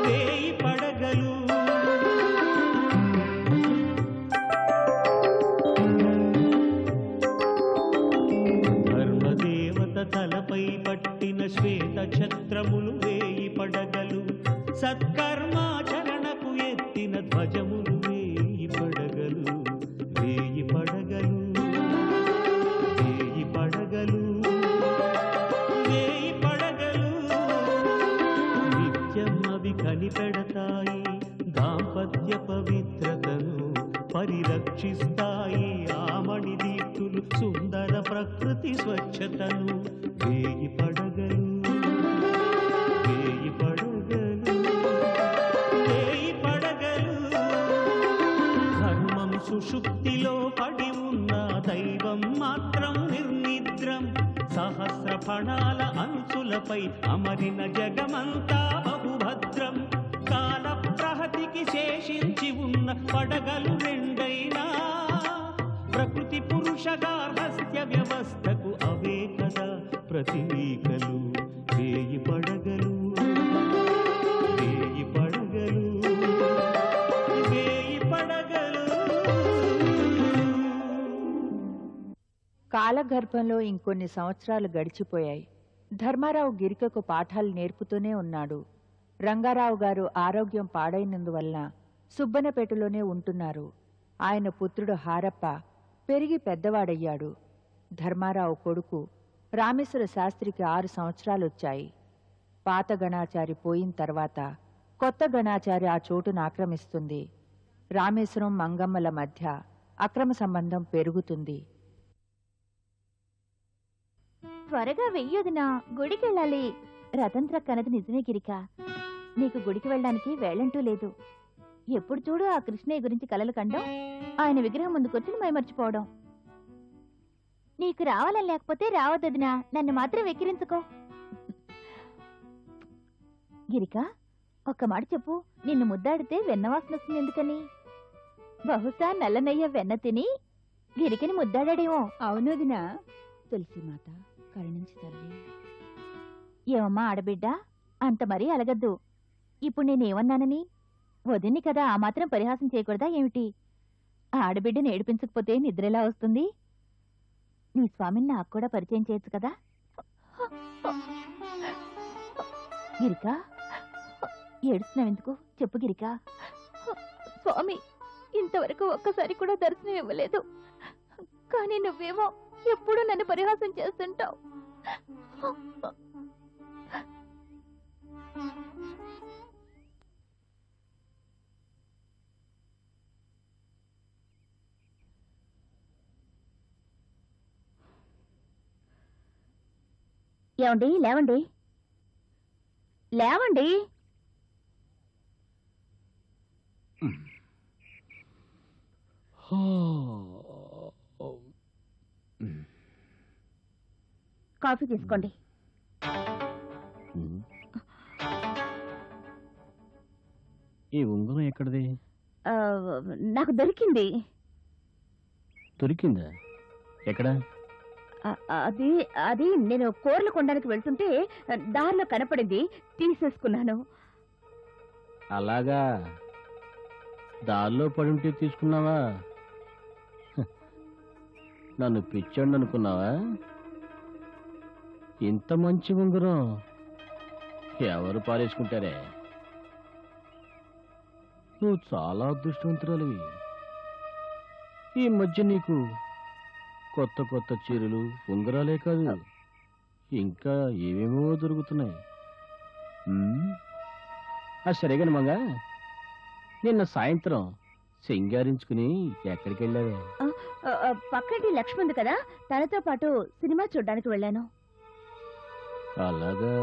వేయి పడగలు ధర్మదేవత తలపై పట్టిన శ్వేత ఛత్రములు వేయి పడగలు సత్కర్మాచరణకు ఎత్తిన ధ్వజములు వేయి పడగలు వేయి పడగలు వేయి పడగలు వేయి పడగలు నిత్యం అవి కనిపెడతాయి దాంపత్య పవిత్రతను పరిరక్షిస్తాయి ఆమణి దీప్తులు సుందర ప్రకృతి స్వచ్ఛతను వేయి పడగలు వేయి పడగలు వేయి పడగలు ధర్మం సుషుప్తిలో పడి ఉన్న దైవం మాత్రం నిర్నిద్రం సహస్ర ఫణాల అంచులపై అమరిన జగమంతా బహుభద్రం కాల ప్రహతికి శేషించి ఉన్న పడగలు రెండైనా ప్రకృతి పురుష గార్హస్థ్య వ్యవస్థకు అవే కదా ప్రతీకలు వేయి పడగలు వేయి పడగలు వేయి పడగలు. కాలగర్భంలో ఇంకొన్ని సంవత్సరాలు గడిచిపోయాయి. ధర్మారావు గిరికకు పాఠాలు నేర్పుతూనే ఉన్నాడు. రంగారావు గారు ఆరోగ్యం పాడైనందువల్ల సుబ్బనపేటలోనే ఉంటున్నారు. ఆయన పుత్రుడు హారప్ప పెరిగి పెద్దవాడయ్యాడు. ధర్మారావు కొడుకు రామేశ్వర శాస్త్రికి 6 సంవత్సరాలొచ్చాయి. పాత గణాచారి పోయిన తర్వాత కొత్త గణాచారి ఆ చోటును ఆక్రమిస్తుంది. రామేశ్వరం మంగమ్మల మధ్య అక్రమ సంబంధం పెరుగుతుంది. త్వరగా వెయ్యొదినా, గుడికెళ్ళాలి. రతంత్ర కనది నిజమే గిరిక. నీకు గుడికి వెళ్ళడానికి వేళంటూ లేదు. ఎప్పుడు చూడు ఆ కృష్ణయ్య గురించి కలలు కండం, ఆయన విగ్రహం ముందుకొచ్చి మైమర్చిపోవడం. నీకు రావాలని లేకపోతే రావద్దదినా, నన్ను మాత్రం వెక్కిరించుకో. గిరిక, ఒక్క మాట చెప్పు, నిన్ను ముద్దాడితే వెన్నవాసన వస్తుంది ఎందుకని? బహుశా నల్లనయ్య వెన్న తిని గిరికని ముద్దాడేమో. అవునదినా. తులసిమాత కరుణించి తల్లి. ఏమమ్మా ఆడబిడ్డ, అంత మరీ అలగద్దు. ఇప్పుడు నేనేమన్నానని? వదిన్ని కదా, ఆ మాత్రం పరిహాసం చేయకూడదా ఏమిటి? ఆ ఆడబిడ్డని ఏడిపించకపోతే నిద్రెలా వస్తుంది? నీ స్వామిని నాకు కూడా పరిచయం చేయొచ్చు కదా. గిరిక, ఏడుస్తున్నావెందుకు చెప్పు గిరిక. స్వామి ఇంతవరకు ఒక్కసారి కూడా దర్శనం ఇవ్వలేదు, కానీ నువ్వేమో ఎప్పుడూ నన్ను పరిహాసం చేస్తుంటావు. ఏమండి, లేవండి లేవండి. కాఫీ తీసుకోండి. ఈ ఉంగరం ఎక్కడిది? నాకు దొరికింది. దొరికిందా? ఎక్కడ? అది అది నేను కూరలు కొనడానికి వెళ్తుంటే దారిలో కనపడింది, తీసేసుకున్నాను. అలాగా, దారిలో పడుంటే తీసుకున్నావా? నన్ను పిచ్చండి అనుకున్నావా? ఇంత మంచి ఉంగరం ఎవరు పారేసుకుంటారే? నువ్వు చాలా అదృష్టవంతురాలివి. ఈ మధ్య నీకు కొత్త కొత్త చీరలు, ఉంగరాలే కాదు ఇంకా ఏమేమో దొరుకుతున్నాయి. సరేగాని మగ, నిన్న సాయంత్రం సింగారించుకుని ఎక్కడికి వెళ్ళావే? పక్కటి లక్ష్మి ఉంది కదా, తనతో పాటు సినిమా చూడడానికి వెళ్ళాను. అలాగా.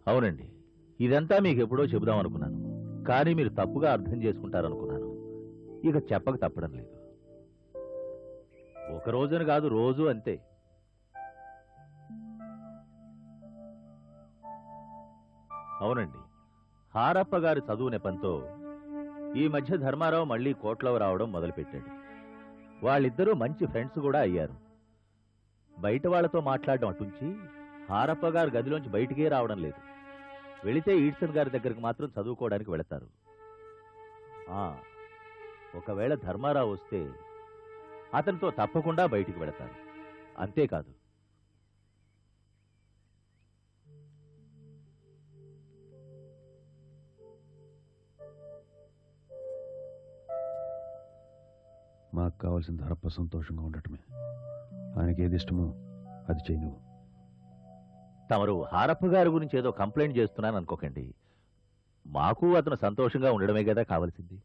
అవునండి, ఇదంతా మీకు ఎప్పుడో చెబుదాం అనుకున్నాను, కానీ మీరు తప్పుగా అర్థం చేసుకుంటారనుకున్నాను. ఇక చెప్పక తప్పడం లేదు. ఒక రోజుని కాదు, రోజు అంతే. అవునండి, హారప్ప గారి చదువు నెపంతో ఈ మధ్య ధర్మారావు మళ్ళీ కోట్లో రావడం మొదలుపెట్టాడు. వాళ్ళిద్దరూ మంచి ఫ్రెండ్స్ కూడా అయ్యారు. బయట వాళ్లతో మాట్లాడడం అటుంచి హారప్ప గారు గదిలోంచి బయటికే రావడం లేదు. వెళితే ఈడ్సన్ గారి దగ్గరికి మాత్రం చదువుకోవడానికి వెళతారు. ఒకవేళ ధర్మారావు వస్తే అతనితో తప్పకుండా బయటికి వెళతారు. అంతేకాదు, మాకు కావాల్సిన హరప్ప సంతోషంగా ఉండటమే. ఆయనకి ఏది ఇష్టమో అది చెయ్యి నువ్వు. తమరు హారప్ప గారి గురించి ఏదో కంప్లైంట్ చేస్తున్నాను అనుకోకండి. మాకు అతను సంతోషంగా ఉండడమే కదా కావలసింది.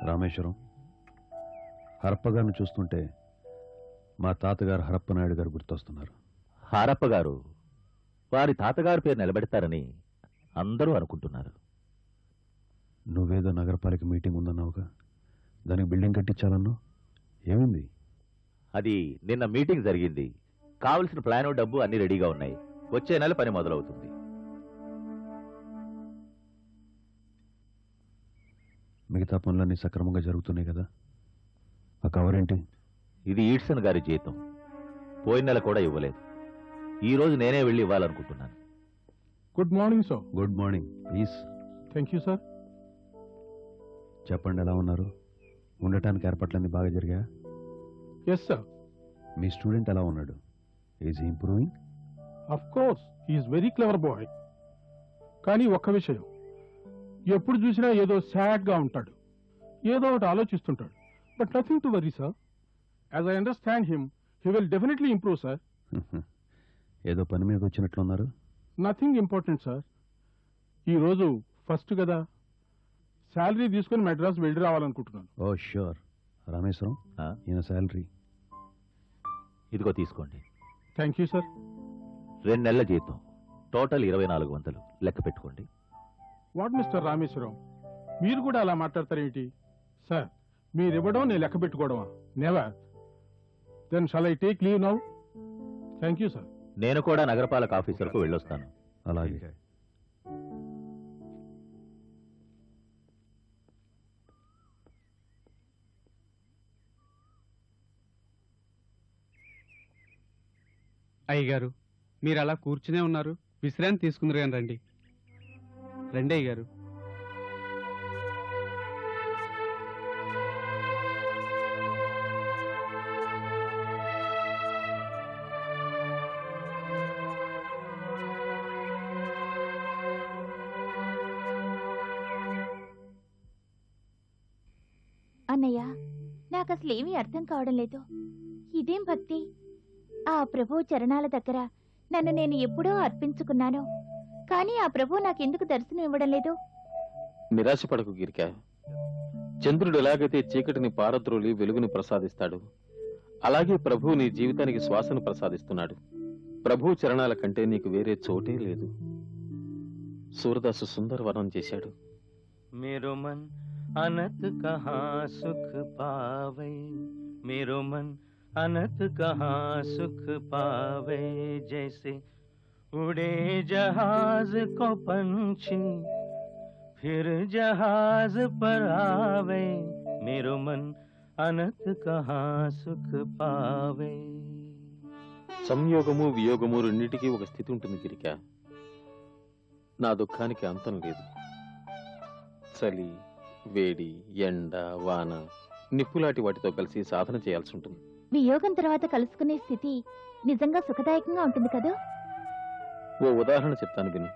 రామేశ్వరం, హరప్ప గారిని చూస్తుంటే మా తాతగారు హరప్ప నాయుడు గారు గుర్తొస్తున్నారు. హారప్ప గారు వారి తాతగారి పేరు నిలబెడతారని అందరూ అనుకుంటున్నారు. నువ్వేదో నగరపాలిక మీటింగ్ ఉందన్నావుగా, దానికి బిల్డింగ్ కట్టించాలన్నావు, ఏమైంది? అది నిన్న మీటింగ్ జరిగింది. కావలసిన ప్లాను, డబ్బు అన్ని రెడీగా ఉన్నాయి. వచ్చే నెల పని మొదలవుతుంది. మిగతా పనులన్నీ సక్రమంగా జరుగుతున్నాయి కదా? ఆ కవర్ ఏంటి? ఇది ఈడ్సన్ గారి జీతం. పోయిన నెల కూడా ఇవ్వలేదు. ఈ రోజు నేనే వెళ్ళి ఇవ్వాలనుకుంటున్నాను. Good morning sir. Good morning. Please. Thank you sir. చెప్పండి, ఎలా ఉన్నారు? ఉండటానికి ఏర్పాట్లన్నీ బాగా జరిగా? Yes sir. మీ స్టూడెంట్ ఎలా ఉన్నాడు? Is improving? Of course he's very clever boy. కానీ ఒక్క విషయం, ఎప్పుడు చూసినా ఏదో సాడ్గా ఉంటాడు, ఏదో ఒకటి ఆలోచిస్తుంటాడు. But nothing to worry sir. As I understand him, he will definitely improve sir. ఏదో పని మీద వచ్చినట్లున్నారు. Nothing important sir. ఈరోజు ఫస్ట్ కదా, శాలరీ తీసుకుని మెడ్రాస్ వెళ్ళి రావాలనుకుంటున్నాను. ఓ ష్యూర్. రామేశ్వరం, ఈయన శాలరీ ఇదిగో తీసుకోండి. Thank you sir. 2 నెలల జీతం, టోటల్ 2400 లెక్క పెట్టుకోండి. వాట్ మిస్టర్ రామేశ్వరం, మీరు కూడా అలా మాట్లాడతారేంటి సార్? మీరివ్వడం నేను లెక్క పెట్టుకోవడమా? Never. Then shall I take leave now? Thank you sir. నేను కూడా నగరపాలక ఆఫీసర్కు వెళ్ళొస్తాను. అలాగే. అయ్యగారు, మీరు అలా కూర్చునే ఉన్నారు, విశ్రాంతి తీసుకుందరు కానీ రండి. రండి అయ్యగారు. అన్నయ్య, నాకు అసలు ఏమీ అర్థం కావడం లేదు. ఇదేం భక్తి? ఆ ప్రభు చరణాల దగ్గర నన్ను నేను ఎప్పుడో అర్పించుకున్నాను, కానీ ఆ ప్రభు నాకెందుకు దర్శనం ఇవ్వడం లేదు? నిరాశపడకు గిరిక. చంద్రుడు ఎలాగైతే చీకటిని పారద్రోలి వెలుగుని ప్రసాదిస్తాడు, అలాగే ప్రభు నీ జీవితానికి శ్వాసను ప్రసాదిస్తున్నాడు. ప్రభు చరణాల కంటే నీకు వేరే చోటే లేదు. సూరదాసు సుందర వర్ణం చేశాడు. मेरो मन अनंत कहाँ सुख पावे, मेरो मन अनंत कहाँ सुख पावे, जैसे उड़े जहाज को पंछी फिर जहाज पर आवे, मेरो मन अनंत कहाँ सुख पावे. సంయోగము వియోగము రెండింటికి ఒక స్థితి ఉంటుంది గిరిక. నా దుఃఖానికి అంతం లేదు. చలి, వేడి, ఎండ, వాన, నిప్పులాంటి వాటితో కలిసి సాధన చేయాల్సి ఉంటుంది. వియోగం తర్వాత కలుసుకునే స్థితి నిజంగా సుఖదాయకంగా ఉంటుంది కదా? ఓ ఉదాహరణ చెప్తాను విను.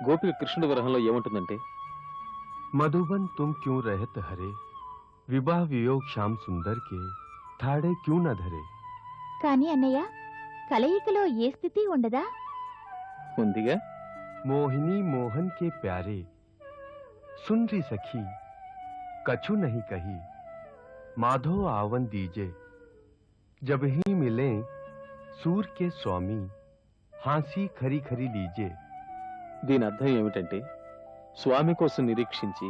గోపిక కృష్ణుడి విరహంలో ఏముంటుందంటే, मधुबन तुम क्यों रहत हरे, विवाह वियोग श्याम सुंदर के, తాడే క్యూ నా ధరే. కానీ అన్నయ్య, కలయికలో ఏ స్థితి ఉండదా? ఉందిగా. मोहिनी मोहन के प्यारे, सुन री सखी कछु नहीं कही, माधो आवन दीजे, जब ही मिले सूर के स्वामी, హాంసీ ఖరీ ఖరీ లీజే. దీని అర్థం ఏమిటంటే, స్వామి కోసం నిరీక్షించి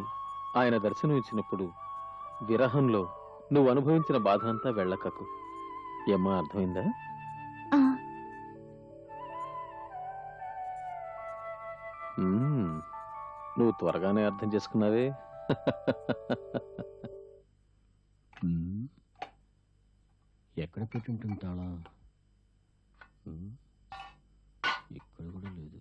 ఆయన దర్శనం ఇచ్చినప్పుడు విరహంలో నువ్వు అనుభవించిన బాధ అంతా వెళ్ళకకు. ఏమ్మా, అర్థమైందా? ఆ, నువ్వు త్వరగానే అర్థం చేసుకున్నావే. ఎక్కడ పెట్టుంటుంది తాళం? ఇక్కడ కూడా లేదు.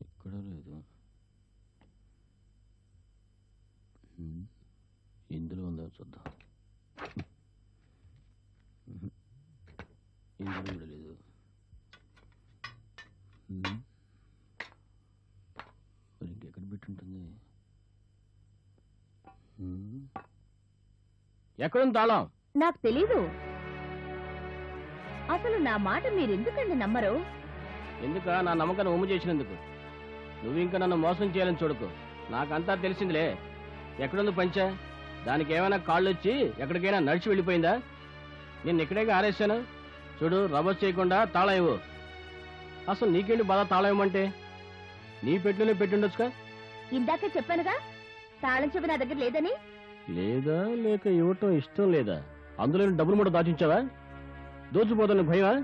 ఇక్కడ లేదు. ఇందులో ఉందా చూద్దాం. ఇందులో కూడా లేదు. మరి ఇంకెక్కడ పెట్టుంటుంది? ఎక్కడుంది తాళం? నాకు తెలీదు. అసలు నా మాట మీరెందుకండి నమ్మరు? ఎందుక? నా నమ్మకాన్ని ఒమ్ము చేసినందుకు. నువ్వు ఇంకా నన్ను మోసం చేయాలని చూడకు. నాకంతా తెలిసిందిలే. ఎక్కడుంది పంచా? దానికి ఏమైనా కాళ్ళు వచ్చి ఎక్కడికైనా నడిచి వెళ్ళిపోయిందా? నేను ఇక్కడేగా ఆరేసాను. చూడు, రభస్ చేయకుండా తాళం ఇవ్వు. అసలు నీకేంటి బాధ తాళం ఇవ్వమంటే? నీ పెట్టులోనే పెట్టుండొచ్చుగా. ఇందాకే చెప్పానుగా తాళం చెవి నా దగ్గర లేదని. లేదా లేక ఇవ్వటం ఇష్టం లేదా? అందులో డబ్బులు కూడా దాచించావా? దోచిపోతాను భయమా?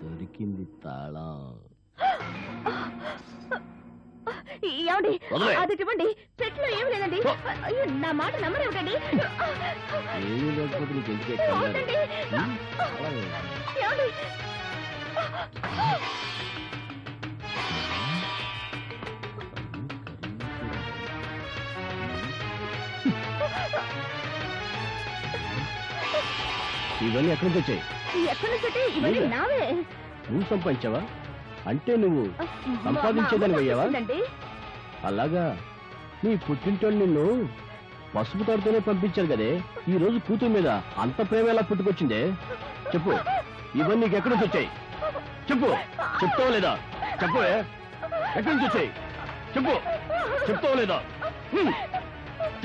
దొరికింది తాళం. ఏమండి, అది ఇవ్వండి. చెట్లో ఏమి లేదండి. అయ్యో, నా మాట నమ్మరేమిటండి? ఏమీ లేకపోతే నీకు ఎందుకు ఏమండి? ఇవన్నీ ఎక్కడి నుంచి వచ్చాయి? ఎక్కడి నుంచి వచ్చాయి? ఇవన్నీ నావే. నువ్వు సంపాదించావా? అంటే నువ్వు సంపాదించేదని అయ్యావా? అలాగా. నీ పుట్టింటోళ్ళు నిన్ను పసుపు తాడుతోనే పంపించారు కదే. ఈ రోజు కూతురు మీద అంత ప్రేమ ఎలా పుట్టుకొచ్చిందే? చెప్పు, ఇవన్నీ నీకు ఎక్కడి నుంచి వచ్చాయి? చెప్పు. చెప్తావా లేదా? చెప్పు. ఎక్కడి నుంచి వచ్చాయి? చెప్పు. చెప్తావా లేదా?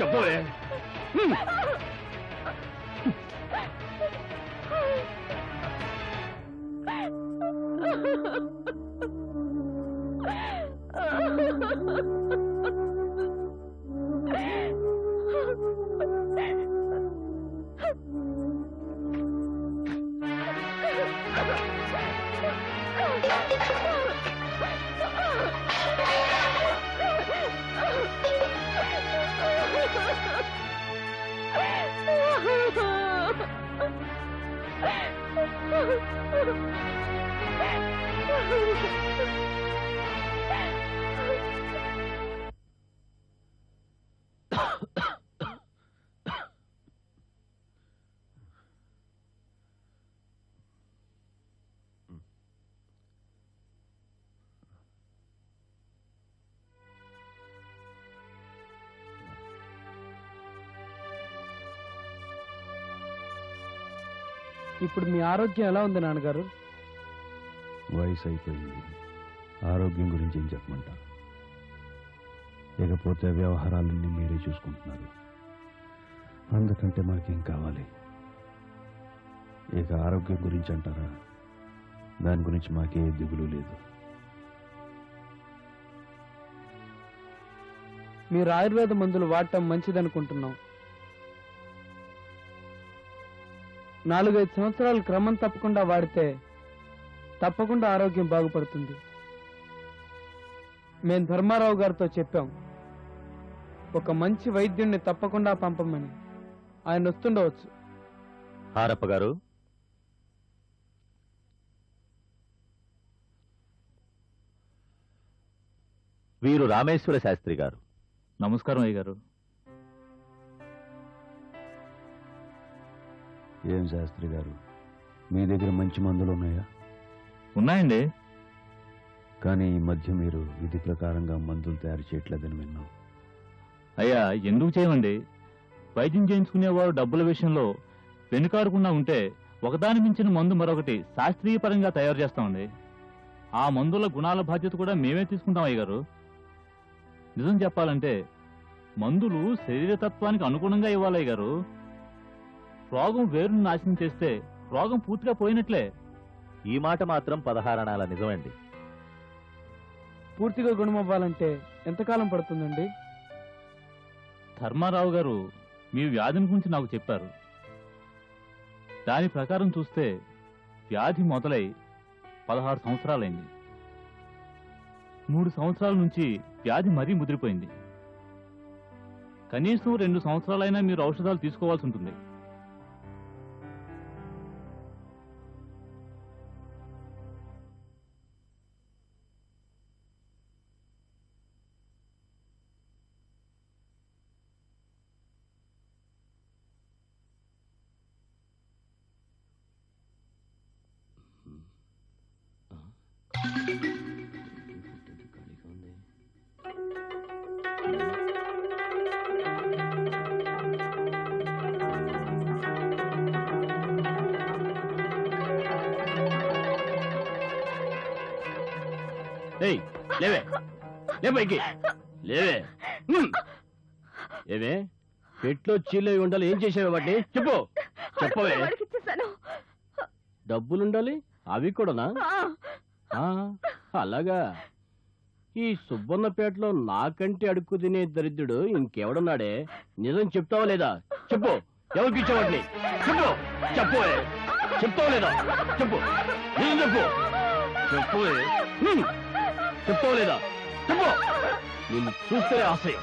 చెప్పవే. ఇప్పుడు మీ ఆరోగ్యం ఎలా ఉంది నాన్నగారు? వయసు అయిపోయింది. ఆరోగ్యం గురించి ఏం చెప్పమంటా? ఇకపోతే వ్యవహారాలన్నీ మీరే చూసుకుంటున్నారు. అందుకంటే మాకేం కావాలి? ఇక ఆరోగ్యం గురించి అంటారా? దాని గురించి మాకే దిగులు లేదు. మీరు ఆయుర్వేద మందులు వాడటం మంచిదనుకుంటున్నాం. 4-5 సంవత్సరాలు క్రమం తప్పకుండా వాడితే తప్పకుండా ఆరోగ్యం బాగుపడుతుంది. మేం ధర్మారావు గారితో చెప్పాం, ఒక మంచి వైద్యుణ్ణి తప్పకుండా పంపమని. ఆయన వస్తుండవచ్చు. హారప్ప గారు, వీరు రామేశ్వర శాస్త్రి గారు. నమస్కారం అయ్య గారు. ఏం శాస్త్రి గారు, మీ దగ్గర మంచి మందులు ఉన్నాయా? ఉన్నాయండి. కానీ ఈ మధ్య మీరు విధి ప్రకారంగా మందులు తయారు చేయట్లేదని విన్నాం. అయ్యా, ఎందుకు చేయమండి? వైద్యం చేయించుకునేవారు డబ్బుల విషయంలో వెనుకాడకుండా ఉంటే ఒకదాని మించిన మందు మరొకటి శాస్త్రీయ పరంగా తయారు చేస్తామండి. ఆ మందుల గుణాల బాధ్యత కూడా మేమే తీసుకుంటాం అయ్య గారు. నిజం చెప్పాలంటే మందులు శరీరతత్వానికి అనుగుణంగా ఇవ్వాలి అయ్య గారు. రోగం వేరును నాశనం చేస్తే రోగం పూర్తిగా పోయినట్లే. ఈ మాట మాత్రం 16 అణాల నిజమండి. పూర్తిగా గుణమవ్వాలంటే ఎంతకాలం పడుతుందండి? ధర్మారావు గారు మీ వ్యాధిని గురించి నాకు చెప్పారు. దాని ప్రకారం చూస్తే వ్యాధి మొదలై 16 సంవత్సరాలైంది. 3 సంవత్సరాల నుంచి వ్యాధి మరీ ముదిరిపోయింది. కనీసం 2 సంవత్సరాలైనా మీరు ఔషధాలు తీసుకోవాల్సి ఉంటుంది. ఏయ్, లేవే, లే పైకి, లేవే. ఏవే, పెట్లో చీలో ఉండాలి. ఏం చేసావే వాటిని? చెప్పు, చెప్పవే. డబ్బులుండాలి, అవి కూడానా? అలాగా. ఈ సుబ్బన్నపేటలో నాకంటే అడుక్కు తినే దరిద్రుడు ఇంకెవడున్నాడే? నిజం చెప్తావా లేదా? చెప్పు, ఎవరికి ఇచ్చేవాడిని? చెప్పు, చెప్పు, చెప్తావా లేదా? చెప్పు, నిజం చెప్పు, చెప్పు, చెప్తావా లేదా? చెప్పు, నిన్ను చూస్తే ఆశయం.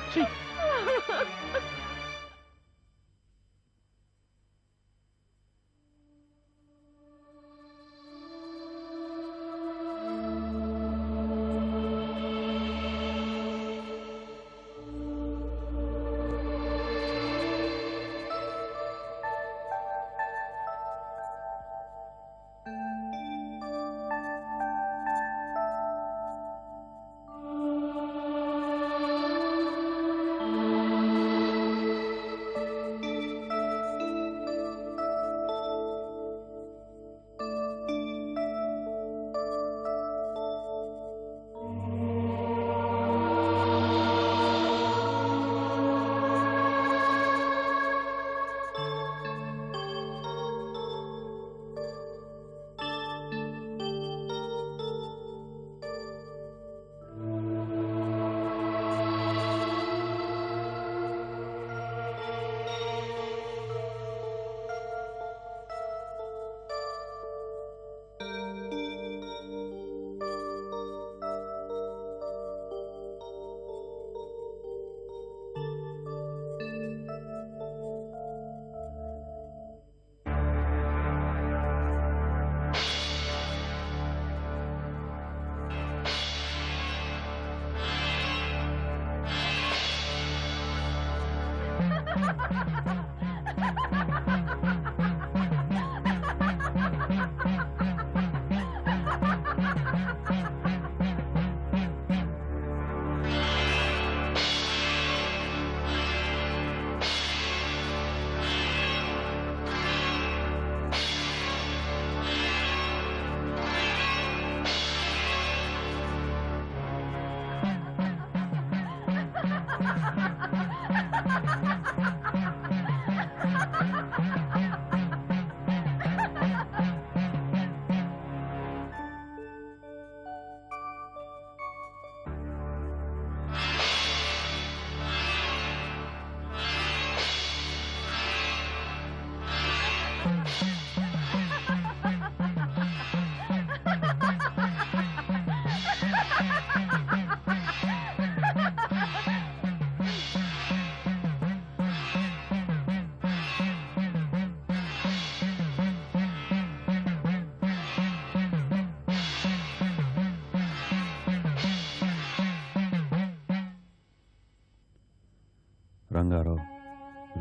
రంగారావు,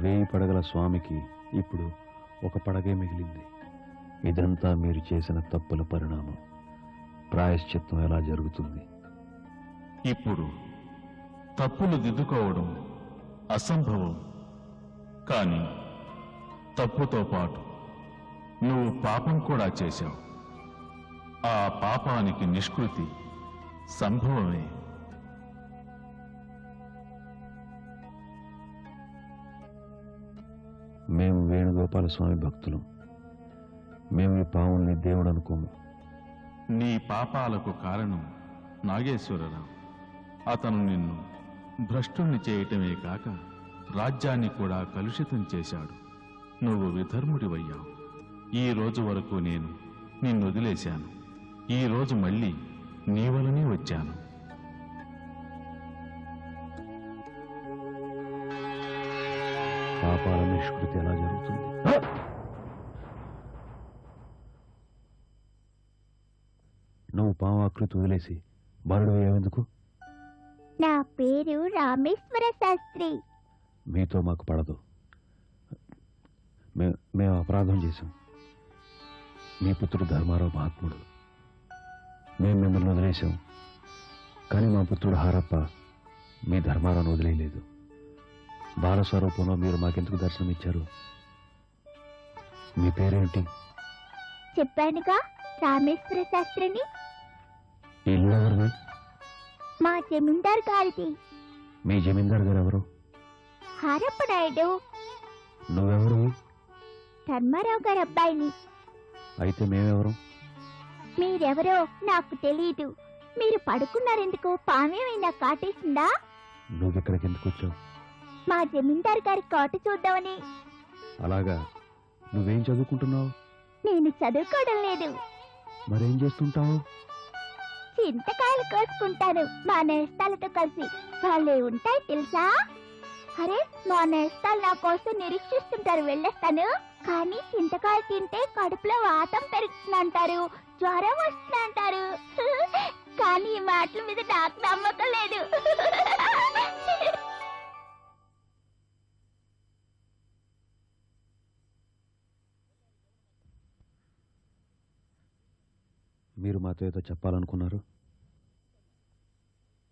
1000 పడగల స్వామికి ఇప్పుడు ఒక పడగే మిగిలింది. ఇదంతా మీరు చేసిన తప్పుల పరిణామం. ప్రాయశ్చిత్తం ఎలా జరుగుతుంది? ఇప్పుడు తప్పులు దిద్దుకోవడం అసంభవం. కానీ తప్పుతో పాటు నువ్వు పాపం కూడా చేశావు. ఆ పాపానికి నిష్కృతి సంభవమే. మేము వేణుగోపాల స్వామి భక్తులం. మేము ఈ పావుల్ని దేవుడు అనుకోము. నీ పాపాలకు కారణం నాగేశ్వరరావు. అతను నిన్ను భ్రష్టుణ్ణి చేయటమే కాక రాజ్యాన్ని కూడా కలుషితం చేశాడు. నువ్వు విధర్ముడివయ్యావు. ఈ రోజు వరకు నేను నిన్ను వదిలేశాను. ఈ రోజు మళ్ళీ నీ వలనే వచ్చాను. పాపాల నిష్కృతి ఎలా జరుగుతుంది? నువ్వు పాము ఆకృతి వదిలేసి బాలుడు అయ్యేందుకు? నా పేరు రామేశ్వర శాస్త్రి. మీతో మాకు పడదు. మేము అపరాధం చేశాం. మీ పుత్రుడు ధర్మారావు మహాత్ముడు. మేము మిమ్మల్ని వదిలేశాం. కానీ మా పుత్రుడు హారప్ప మీ ధర్మారావును వదిలేయలేదు. బాలస్వరూపంలో మీరు మాకెందుకు దర్శనం ఇచ్చారు? మీ పేరేంటి? చెప్పానుగా, రామేశ్వర శాస్త్రిని. ఇల్లు ఎవరిది? మా జమీందార్ గారిది. మీ జమీందార్ గారు ఎవరు? హారప్ప నాయుడు. నువ్వెవరు? ధర్మారావు గారి అబ్బాయిని. అయితే మేమెవరు? మీరెవరో నాకు తెలీదు. మీరు పడుకున్నారెందుకు? పామేమైనా కాటేసిందా? నువ్వెక్కడికి ఎందుకు వచ్చావు? మా జమీందార్ గారి కోట చూద్దామని. అలాగా. నువ్వేం చదువుకుంటున్నావు? నేను చదువుకోవడం లేదు. మరేం చేస్తుంటావు? చింతకాయలు కోసుకుంటాను మా నేస్తాలతో కలిసి. వాళ్ళే ఉంటాయి తెలుసా? అరే, మా నేస్తాలు నా కోసం నిరీక్షిస్తుంటారు. వెళ్ళేస్తాను. కానీ చింతకాయలు తింటే కడుపులో వాతం పెరుగుతుందంటారు, జ్వరం వస్తుందంటారు. కానీ ఈ మాటల మీద నాకు నమ్మకం లేదు. మీరు మాతో ఏదో చెప్పాలనుకున్నారు?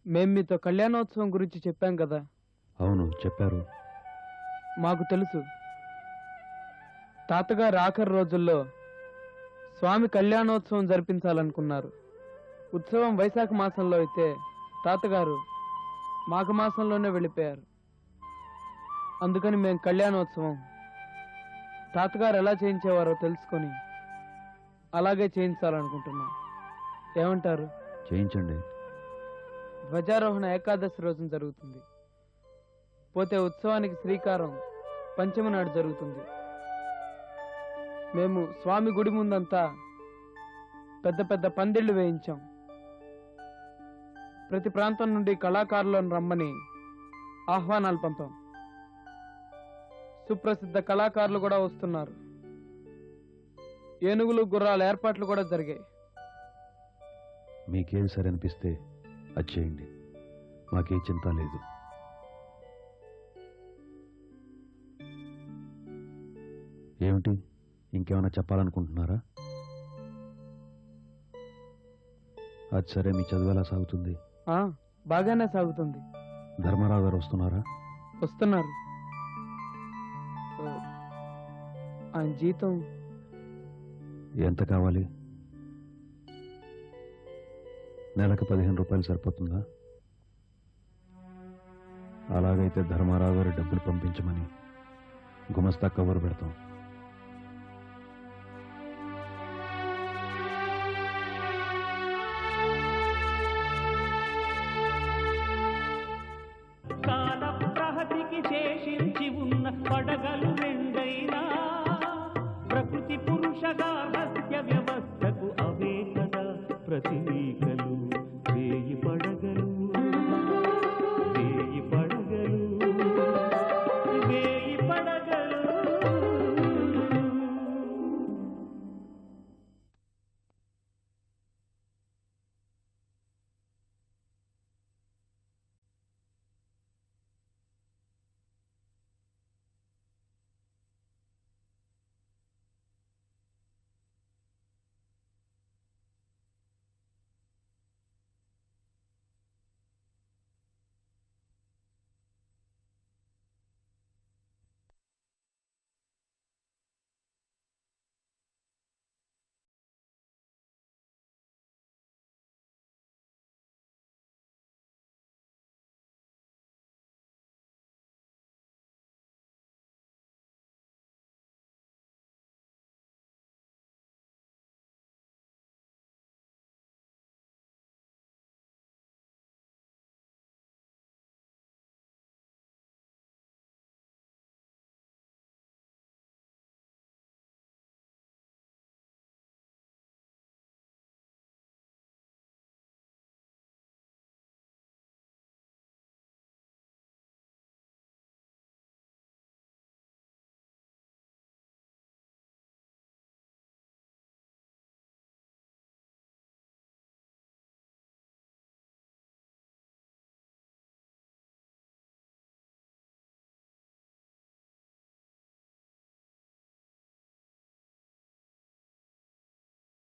మేం మీతో కళ్యాణోత్సవం గురించి చెప్పాం కదా. అవును, చెప్పారు. మాకు తెలుసు. తాతగారు ఆఖరి రోజుల్లో స్వామి కళ్యాణోత్సవం జరిపించాలనుకున్నారు. ఉత్సవం వైశాఖ మాసంలో అయితే తాతగారు మాఘ మాసంలోనే వెళ్ళిపోయారు. అందుకని మేము కళ్యాణోత్సవం తాతగారు ఎలా చేయించేవారో తెలుసుకొని అలాగే చేయించాలనుకుంటున్నాం. ఏమంటారు? చేయించండి. ధ్వజారోహణ ఏకాదశి రోజున జరుగుతుంది. పోతే ఉత్సవానికి శ్రీకారం పంచమి నాడు జరుగుతుంది. మేము స్వామి గుడి ముందంతా పెద్ద పెద్ద పందిళ్లు వేయించాం. ప్రతి ప్రాంతం నుండి కళాకారులను రమ్మని ఆహ్వానాలు పంపాం. సుప్రసిద్ధ కళాకారులు కూడా వస్తున్నారు. ఏనుగులు, గుర్రాల ఏర్పాట్లు కూడా జరిగాయి. మీకేది సరి అనిపిస్తే అది చేయండి. మాకే చింత లేదు. ఏమిటి, ఇంకేమైనా చెప్పాలనుకుంటున్నారా? అది సరే. మీ చదువు ఎలా సాగుతుంది? బాగానే సాగుతుంది. ధర్మారావు గారు వస్తున్నారా? వస్తున్నారు. ఆయన జీతం ఎంత కావాలి? నెలకు 15 రూపాయలు సరిపోతుందా? అలాగైతే ధర్మారావు గారు డబ్బులు పంపించమని గుమస్తా కబురు పెడతాం. కాల ప్రహతికి శేషించి ఉన్న పడగలు రెండైనా ప్రకృతి పురుషగా